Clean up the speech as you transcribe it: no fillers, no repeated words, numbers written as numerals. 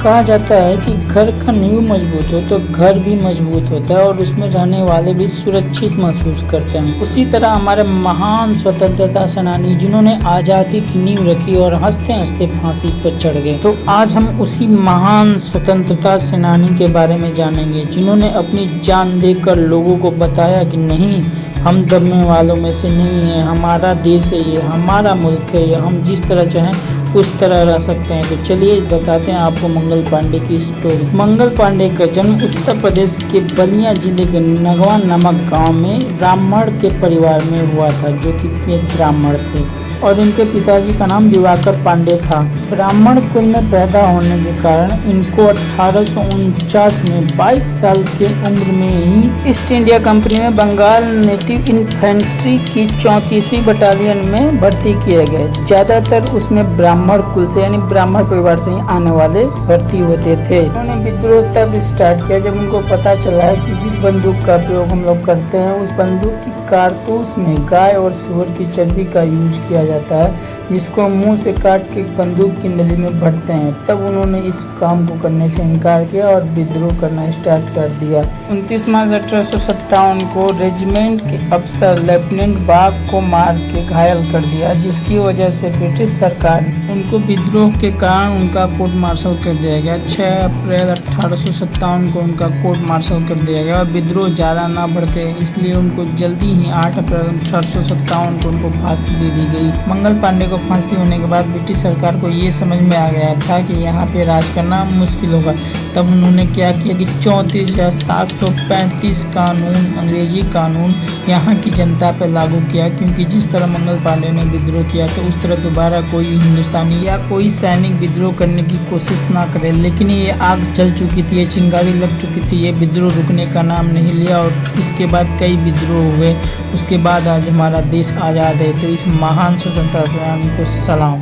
कहा जाता है कि घर का नींव मजबूत हो तो घर भी मजबूत होता है और उसमें रहने वाले भी सुरक्षित महसूस करते हैं। उसी तरह हमारे महान स्वतंत्रता सेनानी जिन्होंने आज़ादी की नींव रखी और हंसते हंसते फांसी पर चढ़ गए, तो आज हम उसी महान स्वतंत्रता सेनानी के बारे में जानेंगे जिन्होंने अपनी जान देकर लोगों को बताया कि नहीं, हम दबने वालों में से नहीं है, हमारा देश है ये, हमारा मुल्क है ये, हम जिस तरह चाहें उस तरह रह सकते हैं। तो चलिए बताते हैं आपको मंगल पांडे की स्टोरी। मंगल पांडे का जन्म उत्तर प्रदेश के बलिया जिले के नगवा नामक गांव में ब्राह्मण के परिवार में हुआ था, जो कि एक ब्राह्मण थे और इनके पिताजी का नाम दिवाकर पांडे था। ब्राह्मण कुल में पैदा होने के कारण इनको 1849 में 22 साल के उम्र में ही ईस्ट इंडिया कंपनी में बंगाल नेटिव इन्फेंट्री की 34वीं बटालियन में भर्ती किए गए। ज्यादातर उसमें ब्राह्मण कुल से यानी ब्राह्मण परिवार से ही आने वाले भर्ती होते थे। उन्होंने विद्रोह तब स्टार्ट किया जब उनको पता चला है कि जिस बंदूक का प्रयोग हम लोग करते हैं उस बंदूक की कारतूस में गाय और सुअर की चर्बी का यूज किया जाता है, जिसको मुंह से काट के बंदूक की नली में भरते हैं। तब उन्होंने इस काम को करने से इनकार किया और विद्रोह करना स्टार्ट कर दिया। 29 मार्च 1857 को रेजिमेंट के अफसर लेफ्टिनेंट बाग को मार के घायल कर दिया, जिसकी वजह से ब्रिटिश सरकार ने उनको विद्रोह के कारण उनका कोर्ट मार्शल कर दिया गया। 6 अप्रैल 1857 को उनका कोर्ट मार्शल कर दिया गया और विद्रोह ज़्यादा ना बढ़ के इसलिए उनको जल्दी ही 8 अप्रैल 1857 को उनको फांसी दे दी गई। मंगल पांडे को फांसी होने के बाद ब्रिटिश सरकार को ये समझ में आ गया था कि यहाँ पे राज करना मुश्किल होगा। तब उन्होंने क्या किया कि 34,735 कानून, अंग्रेजी कानून यहाँ की जनता पे लागू किया, क्योंकि जिस तरह मंगल पांडे ने विद्रोह किया तो उस तरह दोबारा कोई हिंदुस्तानी या कोई सैनिक विद्रोह करने की कोशिश ना करे। लेकिन ये आग जल चुकी थी, ये चिंगारी लग चुकी थी, ये विद्रोह रुकने का नाम नहीं लिया और इसके बाद कई विद्रोह हुए। उसके बाद आज हमारा देश आज़ाद है। तो इस महान स्वतंत्रता सेनानी को सलाम।